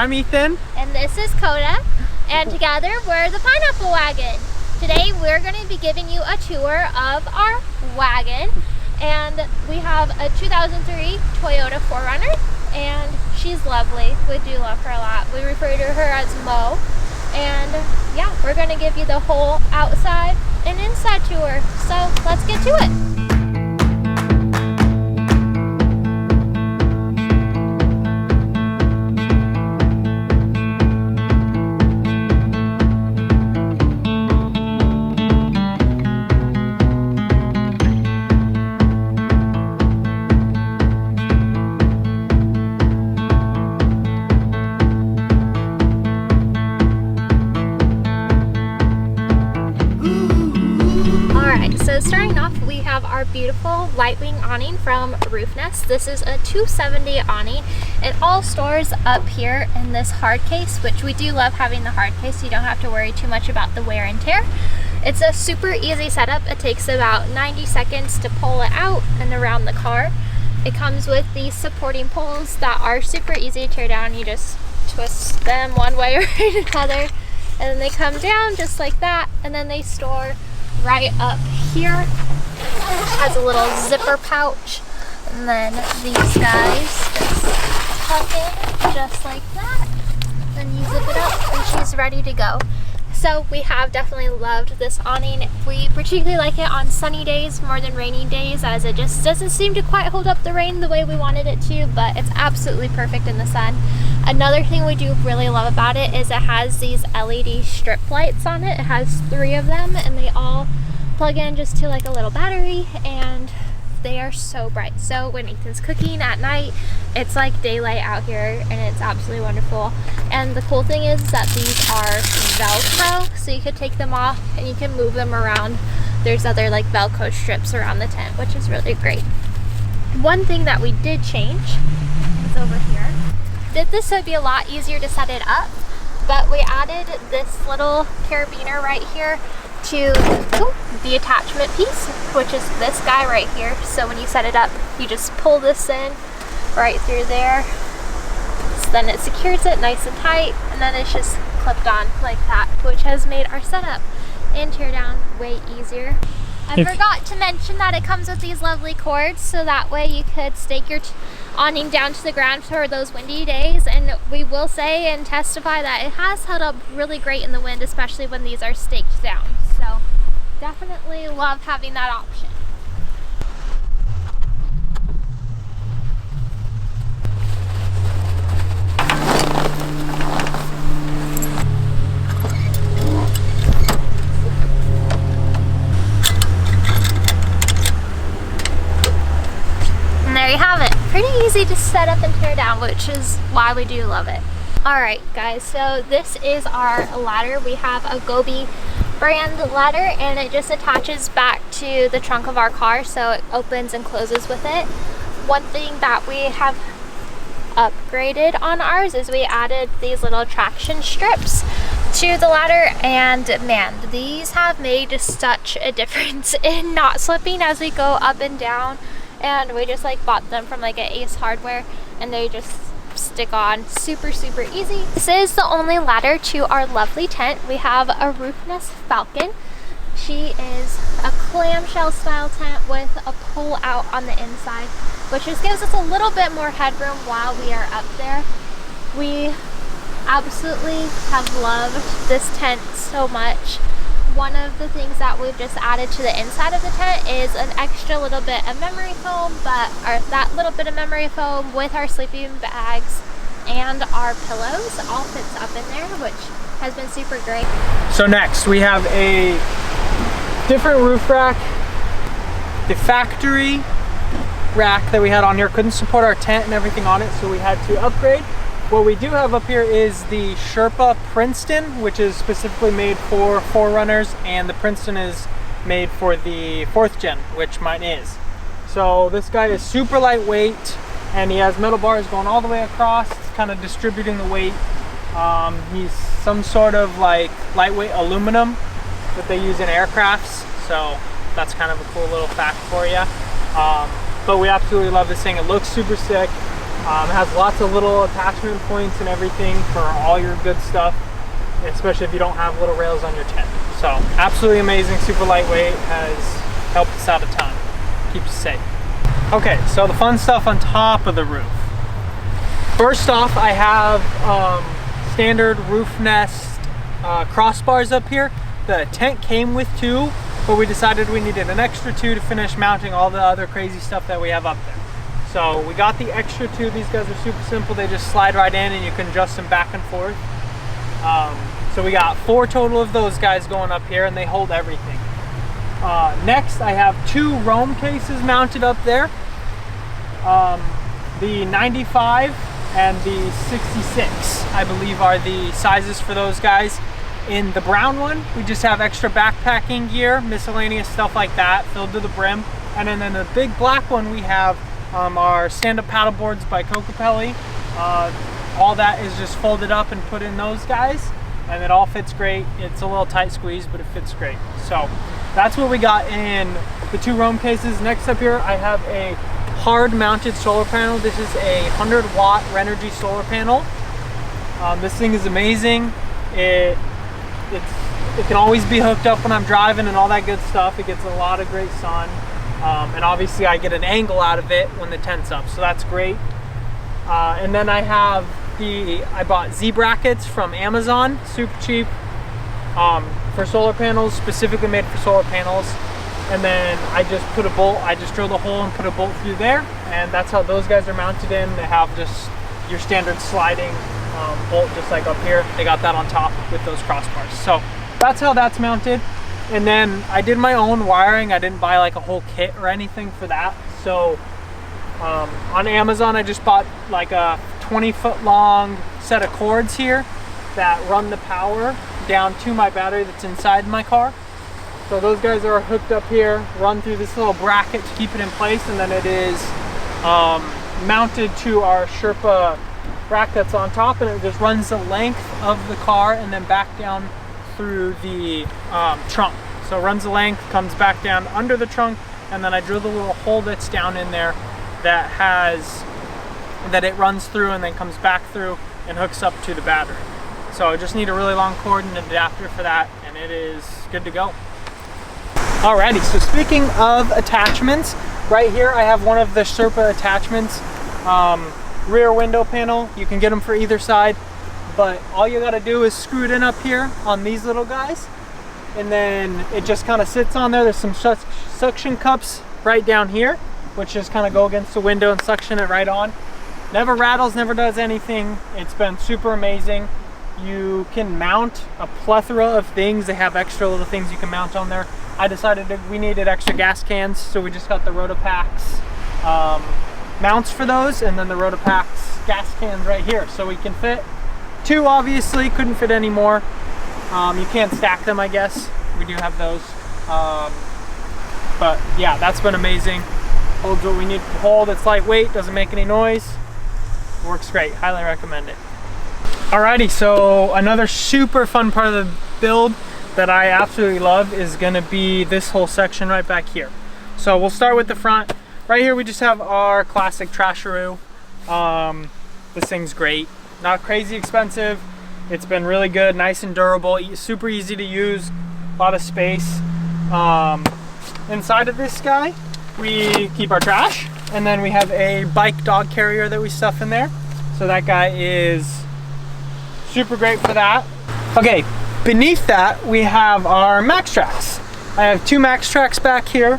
I'm Ethan. And this is Coda. And together we're the Pineapple Wagon. Today we're going to be giving you a tour of our wagon. And we have a 2003 Toyota 4Runner. And she's lovely. We do love her a lot. We refer to her as Mo. And yeah, we're going to give you the whole outside and inside tour. So let's get to it. So starting off, we have our beautiful Lightwing awning from Roof Nest. This is a 270 awning. It all stores up here in this hard case, which we do love having the hard case so you don't have to worry too much about the wear and tear. It's a super easy setup. It takes about 90 seconds to pull it out and around the car. It comes with these supporting poles that are super easy to tear down. You just twist them one way or another, and then they come down just like that, and then they store right up here. Has a little zipper pouch, and then these guys just tuck in just like that. Then you zip it up and she's ready to go. So we have definitely loved this awning. We particularly like it on sunny days more than rainy days, as it just doesn't seem to quite hold up the rain the way we wanted it to, but it's absolutely perfect in the sun. Another thing we do really love about it is it has these LED strip lights on it. It has 3 of them, and they all plug in just to like a little battery, and they are so bright. So when Ethan's cooking at night, it's like daylight out here, and it's absolutely wonderful. And the cool thing is that these are Velcro, so you could take them off and you can move them around. There's other like Velcro strips around the tent, which is really great. One thing that we did change is over here. Did this so it'd be a lot easier to set it up, but we added this little carabiner right here to the attachment piece, which is this guy right here. So when you set it up, you just pull this in right through there. So then it secures it nice and tight, and then it's just clipped on like that, which has made our setup and tear down way easier. I forgot to mention that it comes with these lovely cords, so that way you could stake your awning down to the ground for those windy days. And we will say and testify that it has held up really great in the wind, especially when these are staked down. So definitely love having that option. And there you have it. Pretty easy to set up and tear down, which is why we do love it. Alright guys, so this is our ladder. We have a Gobi brand ladder, and it just attaches back to the trunk of our car, so it opens and closes with it. One thing that we have upgraded on ours is we added these little traction strips to the ladder, and man, these have made such a difference in not slipping as we go up and down. And we just like bought them from like an Ace Hardware, and they just stick on super easy. This is the only ladder to our lovely tent. We have a Roof Nest Falcon. She is a clamshell style tent with a pull out on the inside, which just gives us a little bit more headroom while we are up there. We absolutely have loved this tent so much. One of the things that we've just added to the inside of the tent is an extra little bit of memory foam, that little bit of memory foam with our sleeping bags and our pillows all fits up in there, which has been super great. So next we have a different roof rack. The factory rack that we had on here couldn't support our tent and everything on it, so we had to upgrade. What we do have up here is the Sherpa Princeton, which is specifically made for 4Runners, and the Princeton is made for the 4th gen, which mine is. So this guy is super lightweight, and he has metal bars going all the way across. It's kind of distributing the weight. He's some sort of like lightweight aluminum that they use in aircrafts, so that's kind of a cool little fact for you. But we absolutely love this thing. It looks super sick. It has lots of little attachment points and everything for all your good stuff, especially if you don't have little rails on your tent. So absolutely amazing, super lightweight, has helped us out a ton, keeps us safe. Okay, so the fun stuff on top of the roof. First off, I have standard roof nest crossbars up here. The tent came with 2, but we decided we needed an extra 2 to finish mounting all the other crazy stuff that we have up there. So we got the extra 2. These guys are super simple. They just slide right in and you can adjust them back and forth. So we got 4 total of those guys going up here, and they hold everything. Next, I have 2 roam cases mounted up there. The 95 and the 66, I believe, are the sizes for those guys. In the brown one, we just have extra backpacking gear, miscellaneous stuff like that, filled to the brim. And then in the big black one, we have our stand-up paddle boards by Kokopelli. All that is just folded up and put in those guys, and it all fits great. It's a little tight squeeze, but it fits great. So that's what we got in the 2 roam cases. Next up here, I have a hard mounted solar panel. This is a 100-watt Renogy solar panel. This thing is amazing. It can always be hooked up when I'm driving and all that good stuff. It gets a lot of great sun. And obviously I get an angle out of it when the tent's up, so that's great. And then I have I bought Z brackets from Amazon, super cheap, for solar panels, specifically made for solar panels. And then I just put a bolt, I just drilled a hole and put a bolt through there, and that's how those guys are mounted in. They have just your standard sliding bolt, just like up here. They got that on top with those crossbars. So that's how that's mounted. And then I did my own wiring. I didn't buy like a whole kit or anything for that. So on Amazon, I just bought like a 20-foot long set of cords here that run the power down to my battery that's inside my car. So those guys are hooked up here, run through this little bracket to keep it in place, and then it is mounted to our Sherpa rack that's on top, and it just runs the length of the car and then back down through the trunk. So it runs the length, comes back down under the trunk, and then I drill the little hole that's down in there that it runs through and then comes back through and hooks up to the battery. So I just need a really long cord and an adapter for that, and it is good to go. Alrighty, so speaking of attachments, right here I have one of the Sherpa attachments, rear window panel. You can get them for either side, but all you gotta do is screw it in up here on these little guys, and then it just kind of sits on there. There's some suction cups right down here, which just kind of go against the window and suction it right on. Never rattles, never does anything. It's been super amazing. You can mount a plethora of things. They have extra little things you can mount on there. I decided that we needed extra gas cans, so we just got the Rotopax mounts for those, and then the Rotopax gas cans right here. So we can fit 2, obviously, couldn't fit any more. You can't stack them, I guess. We do have those. But yeah, that's been amazing. Holds what we need to hold. It's lightweight, doesn't make any noise. Works great, highly recommend it. Alrighty, so another super fun part of the build that I absolutely love is gonna be this whole section right back here. So we'll start with the front. Right here we just have our classic Trasharoo. This thing's great, not crazy expensive. It's been really good, nice and durable, super easy to use, a lot of space. Inside of this guy, we keep our trash, and then we have a bike dog carrier that we stuff in there. So that guy is super great for that. Okay, beneath that we have our Max Tracks. I have 2 Max Tracks back here,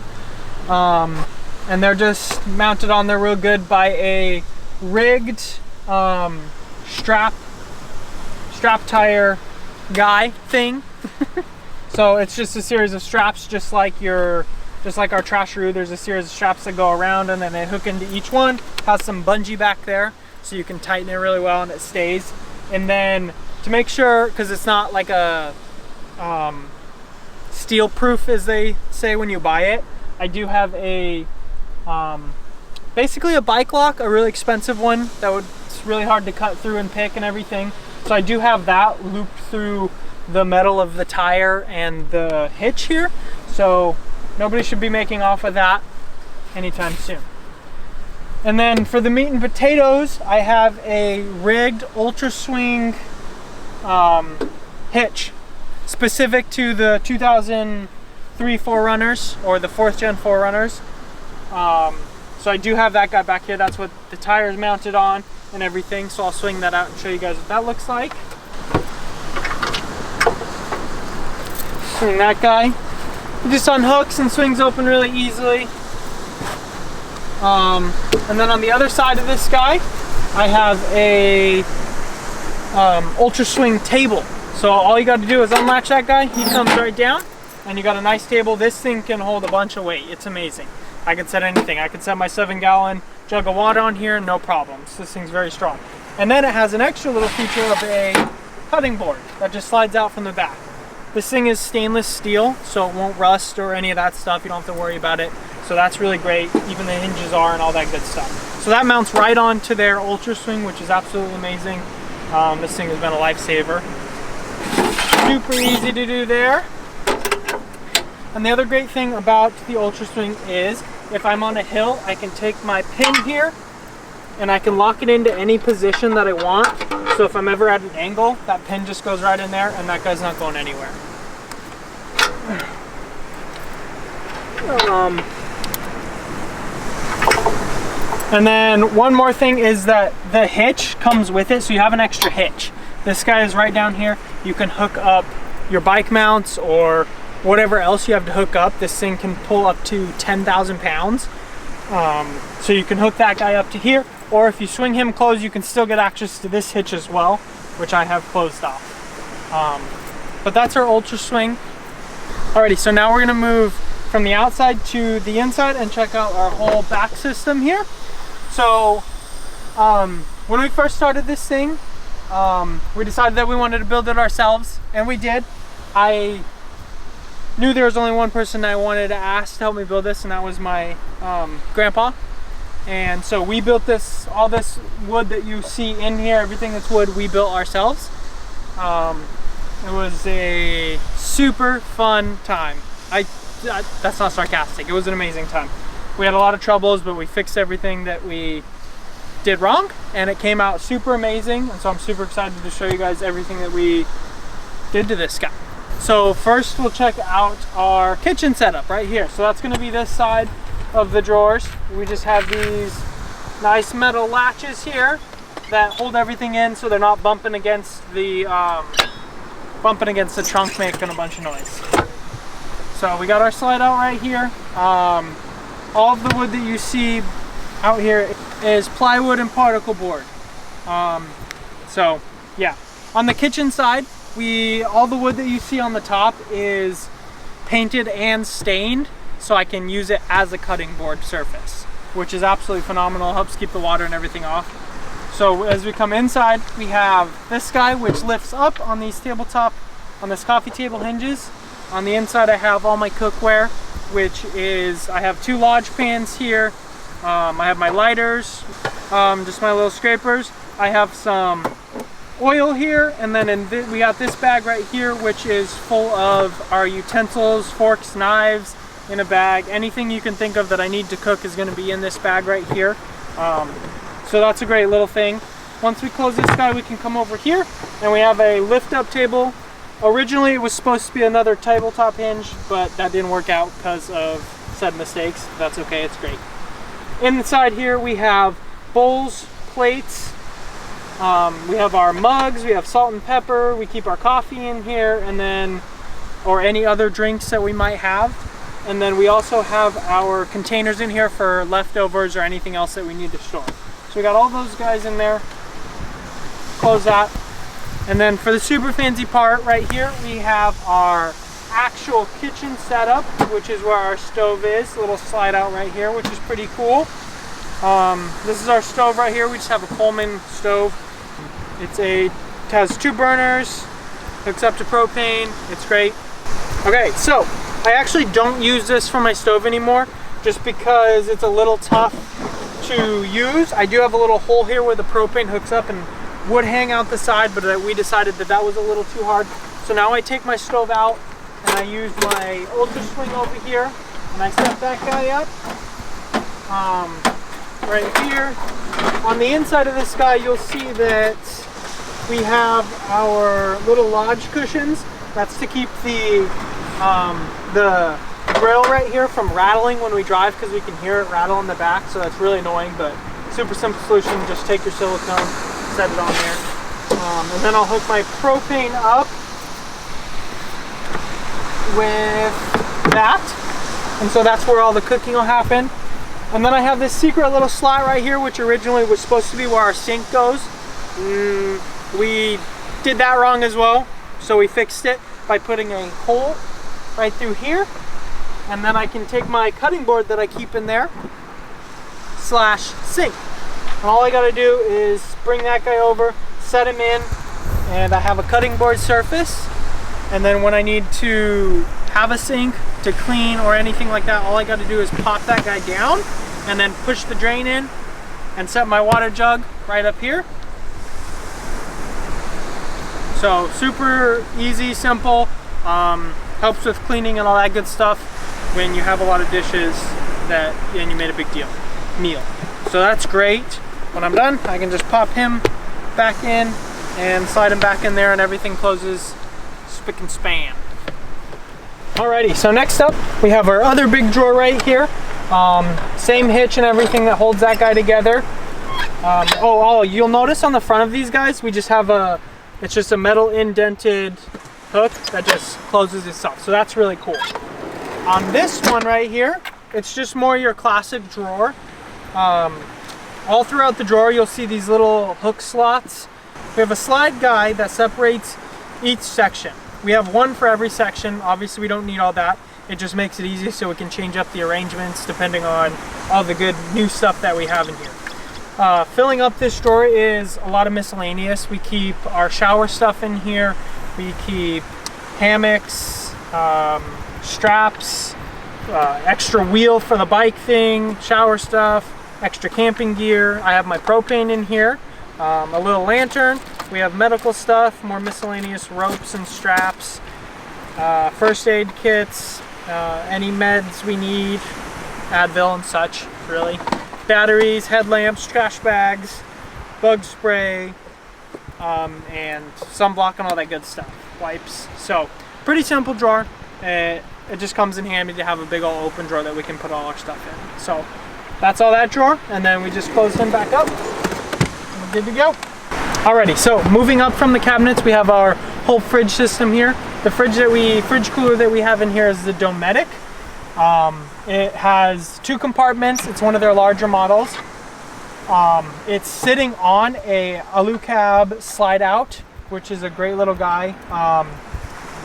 and they're just mounted on there real good by a rigged strap tire guy thing. So it's just a series of straps, just like our Trasharoo. There's a series of straps that go around and then they hook into each one. Has some bungee back there, so you can tighten it really well and it stays. And then to make sure, because it's not like a steel proof as they say when you buy it, I do have a basically a bike lock, a really expensive one it's really hard to cut through and pick and everything. So I do have that looped through the metal of the tire and the hitch here, so nobody should be making off with that anytime soon. And then for the meat and potatoes, I have a rigged ultra swing hitch specific to the 2003 4Runners or the 4th gen 4Runners. So I do have that guy back here. That's what the tire is mounted on and everything. So I'll swing that out and show you guys what that looks like. Swing that guy. It just unhooks and swings open really easily. And then on the other side of this guy, I have a ultra swing table. So all you got to do is unlatch that guy. He comes right down, and you got a nice table. This thing can hold a bunch of weight. It's amazing. I can set anything. I can set my 7-gallon jug of water on here, no problems. This thing's very strong. And then it has an extra little feature of a cutting board that just slides out from the back. This thing is stainless steel, so it won't rust or any of that stuff. You don't have to worry about it. So that's really great. Even the hinges are and all that good stuff. So that mounts right onto their ultra swing, which is absolutely amazing. This thing has been a lifesaver. Super easy to do there. And the other great thing about the ultra swing is if I'm on a hill, I can take my pin here and I can lock it into any position that I want. So if I'm ever at an angle, that pin just goes right in there and that guy's not going anywhere. And then one more thing is that the hitch comes with it, so you have an extra hitch. This guy is right down here. You can hook up your bike mounts or whatever else you have to hook up. This thing can pull up to 10,000 pounds. So you can hook that guy up to here, or if you swing him closed, you can still get access to this hitch as well, which I have closed off. But that's our ultra swing. Alrighty, so now we're gonna move from the outside to the inside and check out our whole back system here. So when we first started this thing, we decided that we wanted to build it ourselves, and we did. I knew there was only one person I wanted to ask to help me build this, and that was my grandpa. And so we built this, all this wood that you see in here, everything that's wood, we built ourselves. It was a super fun time. That's not sarcastic, it was an amazing time. We had a lot of troubles, but we fixed everything that we did wrong, and it came out super amazing. And so I'm super excited to show you guys everything that we did to this guy. So first we'll check out our kitchen setup right here. So that's gonna be this side of the drawers. We just have these nice metal latches here that hold everything in so they're not bumping against the trunk, making a bunch of noise. So we got our slide out right here. All of the wood that you see out here is plywood and particle board. So yeah, on the kitchen side, all the wood that you see on the top is painted and stained, so I can use it as a cutting board surface, which is absolutely phenomenal. Helps keep the water and everything off. So as we come inside, we have this guy which lifts up on these on this coffee table hinges. On the inside I have all my cookware, which is, I have 2 lodge pans here. I have my lighters, just my little scrapers. I have some oil here, and then we got this bag right here, which is full of our utensils, forks, knives, in a bag. Anything you can think of that I need to cook is going to be in this bag right here. So that's a great little thing. Once we close this guy, we can come over here, and we have a lift-up table. Originally it was supposed to be another tabletop hinge, but that didn't work out because of said mistakes. That's okay, it's great. Inside here we have bowls, plates, we have our mugs, we have salt and pepper, we keep our coffee in here, and then, or any other drinks that we might have. And then we also have our containers in here for leftovers or anything else that we need to store. So we got all those guys in there. Close that. And then for the super fancy part right here, we have our actual kitchen setup, which is where our stove is. A little slide out right here, which is pretty cool. This is our stove right here. We just have a Coleman stove. It has 2 burners, hooks up to propane. It's great. Okay, so I actually don't use this for my stove anymore, just because it's a little tough to use. I do have a little hole here where the propane hooks up and would hang out the side, but we decided that was a little too hard. So now I take my stove out and I use my ultra swing over here, and I set that guy up. right here. On the inside of this guy, you'll see that we have our little lodge cushions. That's to keep the grill right here from rattling when we drive, because we can hear it rattle in the back, so that's really annoying, but super simple solution. Just take your silicone, set it on there. And then I'll hook my propane up with that. And so that's where all the cooking will happen. And then I have this secret little slot right here, which originally was supposed to be where our sink goes. We did that wrong as well, so we fixed it by putting a hole right through here. And then I can take my cutting board that I keep in there / sink. And all I gotta do is bring that guy over, set him in, and I have a cutting board surface. And then when I need to have a sink to clean or anything like that, all I gotta do is pop that guy down and then push the drain in and set my water jug right up here. So super easy, simple, helps with cleaning and all that good stuff when you have a lot of dishes and you made a big meal. So that's great. When I'm done, I can just pop him back in and slide him back in there, and everything closes spick and span. Alrighty, so next up we have our other big drawer right here. Same hitch and everything that holds that guy together. You'll notice on the front of these guys, we just have it's just a metal indented hook that just closes itself. So that's really cool. On this one right here, it's just more your classic drawer. All throughout the drawer, you'll see these little hook slots. We have a slide guide that separates each section. We have one for every section. Obviously, we don't need all that. It just makes it easy so we can change up the arrangements depending on all the good new stuff that we have in here. Filling up this drawer is a lot of miscellaneous. We keep our shower stuff in here. We keep hammocks, straps, extra wheel for the bike thing, shower stuff, extra camping gear. I have my propane in here, a little lantern. We have medical stuff, more miscellaneous ropes and straps, first aid kits, any meds we need, Advil and such, really. Batteries, headlamps, trash bags, bug spray, and sunblock and all that good stuff, wipes. So pretty simple drawer. It just comes in handy to have a big old open drawer that we can put all our stuff in. So that's all that drawer, and then we just close them back up and we're good to go. Alrighty, so moving up from the cabinets, we have our whole fridge system here. The fridge cooler that we have in here is the Dometic. It has 2 compartments. It's one of their larger models. It's sitting on a Alucab slide out, which is a great little guy.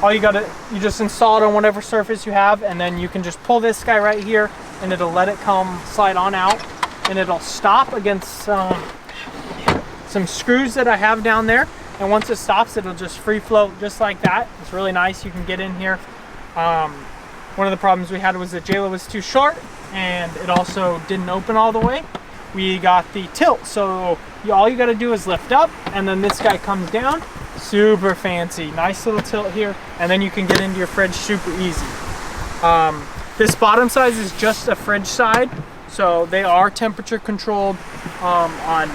You just install it on whatever surface you have, and then you can just pull this guy right here and it'll let it slide on out, and it'll stop against some screws that I have down there. And once it stops, it'll just free float just like that. It's really nice. You can get in here. One of the problems we had was that Jayla was too short, and it also didn't open all the way. We got the tilt, so all you got to do is lift up, and then this guy comes down. Super fancy, nice little tilt here, and then you can get into your fridge super easy. This bottom size is just a fridge side, so they are temperature controlled on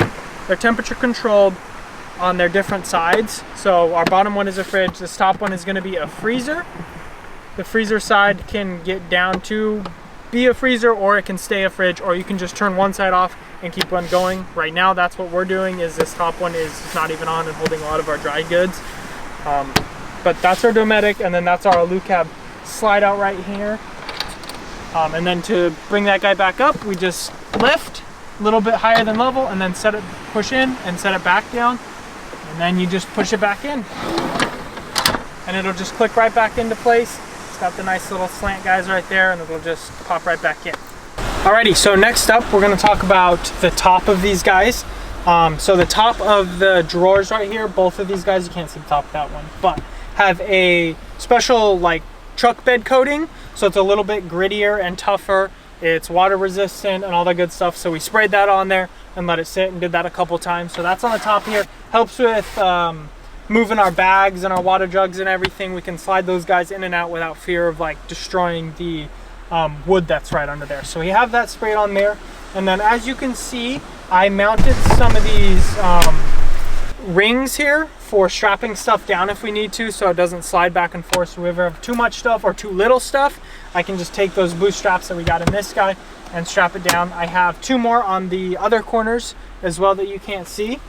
their different sides. So our bottom one is a fridge, this top one is going to be a freezer. The freezer side can get down to be a freezer, or it can stay a fridge, or you can just turn one side off and keep one going. Right now that's what we're doing, is this top one is not even on and holding a lot of our dry goods. But that's our Dometic, and then that's our Alucab slide out right here. And then to bring that guy back up, we just lift a little bit higher than level, and then push in and set it back down, and then you just push it back in, and it'll just click right back into place. It's got the nice little slant guys right there, and it'll just pop right back in. Alrighty, so next up we're going to talk about the top of these guys. So the top of the drawers right here, both of these guys, you can't see the top of that one, but have a special like truck bed coating, so it's a little bit grittier and tougher. It's water resistant and all that good stuff. So we sprayed that on there and let it sit, and did that a couple times. So that's on the top here. Helps with moving our bags and our water jugs and everything. We can slide those guys in and out without fear of like destroying the wood that's right under there. So we have that sprayed on there. And then as you can see, I mounted some of these rings here for strapping stuff down if we need to, so it doesn't slide back and forth. So if we ever have too much stuff or too little stuff, I can just take those boost straps that we got in this guy and strap it down. I have 2 more on the other corners as well that you can't see.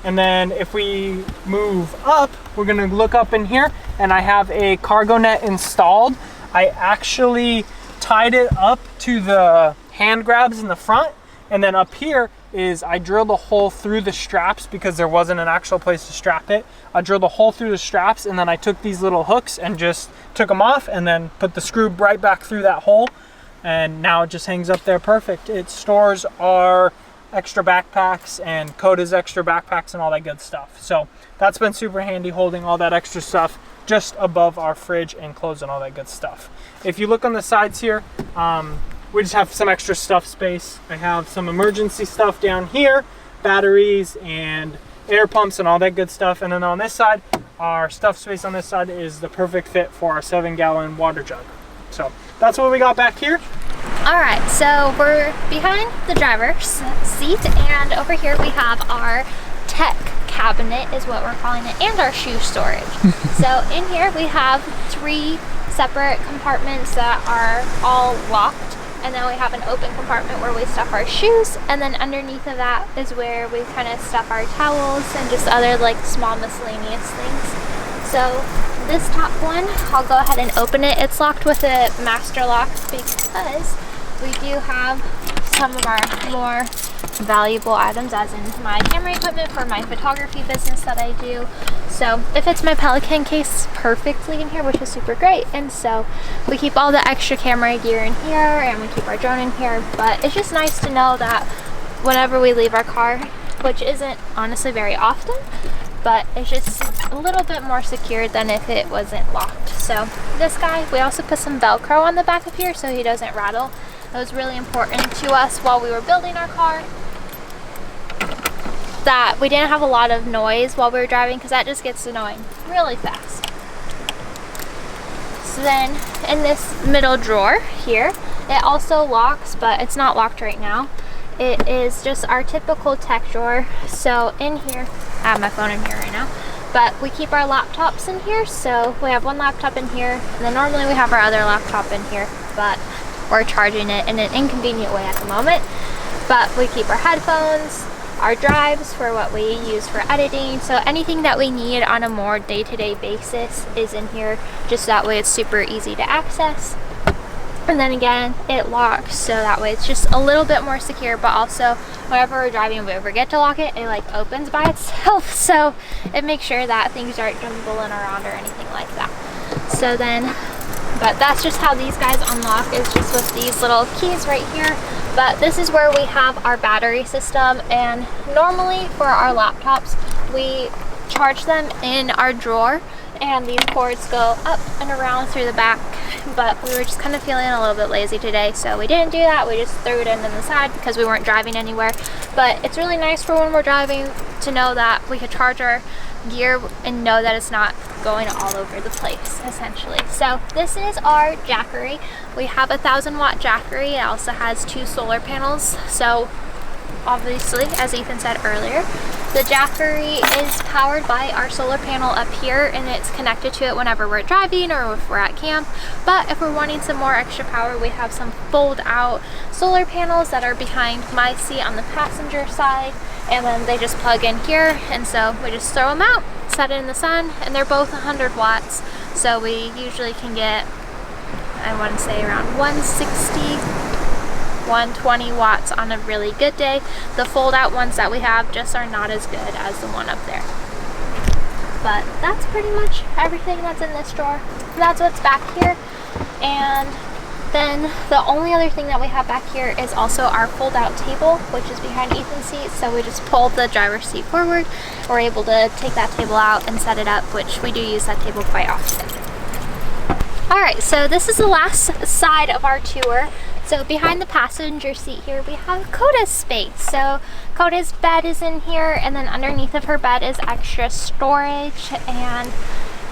And then if we move up, we're gonna look up in here, and I have a cargo net installed. I actually tied it up to the hand grabs in the front, and then up here is I drilled a hole through the straps because there wasn't an actual place to strap it. I drilled a hole through the straps, and then I took these little hooks and just took them off and then put the screw right back through that hole, and now it just hangs up there perfect. It stores our extra backpacks and Coda's extra backpacks and all that good stuff. So that's been super handy, holding all that extra stuff just above our fridge and clothes and all that good stuff. If you look on the sides here, we just have some extra stuff space. I have some emergency stuff down here, batteries and air pumps and all that good stuff. And then on this side, our stuff space on this side is the perfect fit for our 7-gallon water jug. So that's what we got back here. All right, so we're behind the driver's seat, and over here we have our tech cabinet is what we're calling it, and our shoe storage. So in here we have 3 separate compartments that are all locked, and then we have an open compartment where we stuff our shoes, and then underneath of that is where we kind of stuff our towels and just other like small miscellaneous things. So this top one, I'll go ahead and open it. It's locked with a master lock because we do have some of our more valuable items, as in my camera equipment for my photography business that I do. So it fits my Pelican case perfectly in here, which is super great. And so we keep all the extra camera gear in here, and we keep our drone in here. But it's just nice to know that whenever we leave our car, which isn't honestly very often, but it's just a little bit more secure than if it wasn't locked. So this guy, we also put some Velcro on the back of here so he doesn't rattle. It was really important to us while we were building our car that we didn't have a lot of noise while we were driving, because that just gets annoying really fast. So then in this middle drawer here, it also locks, but it's not locked right now. It is just our typical tech drawer. So in here, I have my phone in here right now, but we keep our laptops in here. So we have one laptop in here, and then normally we have our other laptop in here, but we're charging it in an inconvenient way at the moment. But we keep our headphones, our drives for what we use for editing. So anything that we need on a more day-to-day basis is in here, just that way it's super easy to access. And then again, it locks, so that way it's just a little bit more secure, but also whenever we're driving, if we forget to lock it, it like opens by itself. So it makes sure that things aren't jumbling around or anything like that. So then, but that's just how these guys unlock, is just with these little keys right here. But this is where we have our battery system, and normally for our laptops, we charge them in our drawer, and these cords go up and around through the back, but we were just kind of feeling a little bit lazy today, so we didn't do that. We just threw it in the side because we weren't driving anywhere. But it's really nice for when we're driving to know that we could charge our gear and know that it's not going all over the place, essentially. So this is our Jackery. We have a 1,000-watt Jackery. It also has 2 solar panels. So obviously, as Ethan said earlier, the Jackery is powered by our solar panel up here, and it's connected to it whenever we're driving or if we're at camp. But if we're wanting some more extra power, we have some fold-out solar panels that are behind my seat on the passenger side, and then they just plug in here, and so we just throw them out, set it in the sun, and they're both 100 watts. So we usually can get, I want to say, around 160 120 watts on a really good day. The fold out ones that we have just are not as good as the one up there. But that's pretty much everything that's in this drawer. That's what's back here. And then the only other thing that we have back here is also our fold out table, which is behind Ethan's seat. So we just pull the driver's seat forward. We're able to take that table out and set it up, which we do use that table quite often. All right, so this is the last side of our tour. So behind the passenger seat here, we have Coda's space. So Coda's bed is in here, and then underneath of her bed is extra storage, and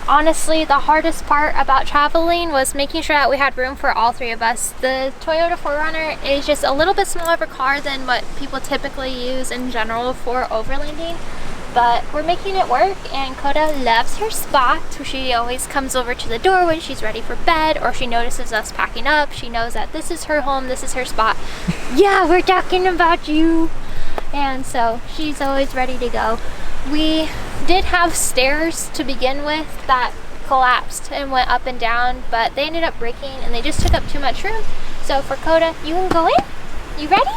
Honestly, the hardest part about traveling was making sure that we had room for all three of us. The Toyota 4Runner is just a little bit smaller of a car than what people typically use in general for overlanding, but we're making it work, and Coda loves her spot. She always comes over to the door when she's ready for bed, or she notices us packing up. She knows that this is her home, this is her spot. Yeah, we're talking about you. And so she's always ready to go. We did have stairs to begin with that collapsed and went up and down, but they ended up breaking and they just took up too much room. So for Coda, you can go in? You ready?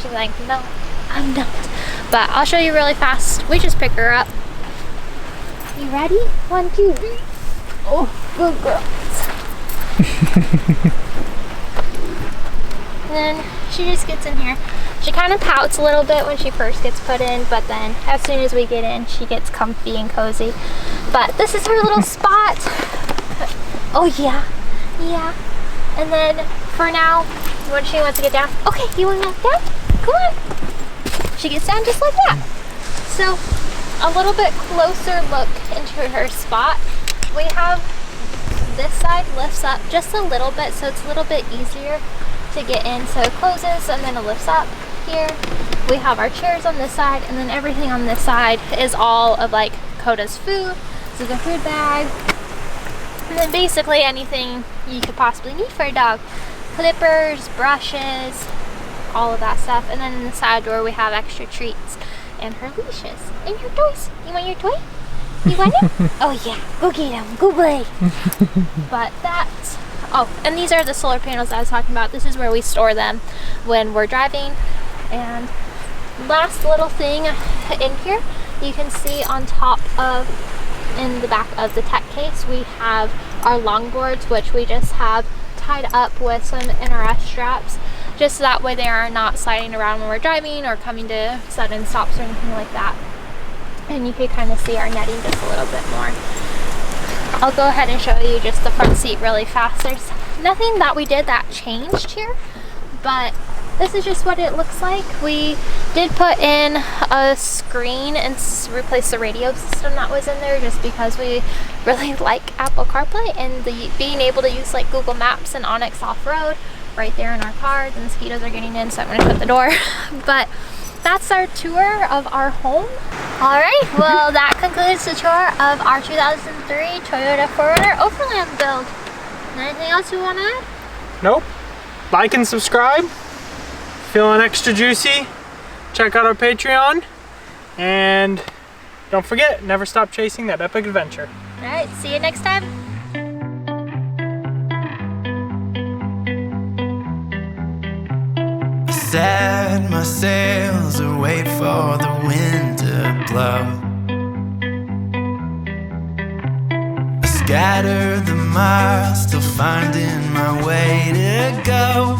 She's like, no, I'm not. But I'll show you really fast. We just pick her up. You ready? 1, 2, 3. Oh, good girls. Then she just gets in here. She kind of pouts a little bit when she first gets put in, but then as soon as we get in, she gets comfy and cozy. But this is her little spot. Oh yeah, yeah. And then for now, when she wants to get down, okay, you want to get down? Come on. She gets down just like that. So a little bit closer look into her spot. We have this side lifts up just a little bit, so it's a little bit easier to get in. So it closes and then it lifts up. Here we have our chairs on this side, and then everything on this side is all of like Coda's food. This is a food bag, and then basically anything you could possibly need for a dog. Clippers, brushes, all of that stuff. And then in the side door we have extra treats and her leashes and your toys. You want your toy? You want it? Oh yeah, go get him, go play. But that's, oh, and these are the solar panels I was talking about. This is where we store them when we're driving. And last little thing in here, you can see on top of, in the back of the tech case, we have our longboards, which we just have tied up with some NRS straps, just so that way they are not sliding around when we're driving or coming to sudden stops or anything like that. And you can kind of see our netting just a little bit more. I'll go ahead and show you just the front seat really fast. There's nothing that we did that changed here, but this is just what it looks like. We did put in a screen and replace the radio system that was in there, just because we really like Apple CarPlay and being able to use like Google Maps and Onyx off-road right there in our car. The mosquitoes are getting in, so I'm going to shut the door. But that's our tour of our home. All right, well, that concludes the tour of our 2003 Toyota 4Runner Overland build. Anything else you want to add? Nope. Like and subscribe. Feeling extra juicy? Check out our Patreon. And don't forget, never stop chasing that epic adventure. All right, see you next time. Set my sails and wait for the wind to blow. I scatter the miles, still finding my way to go.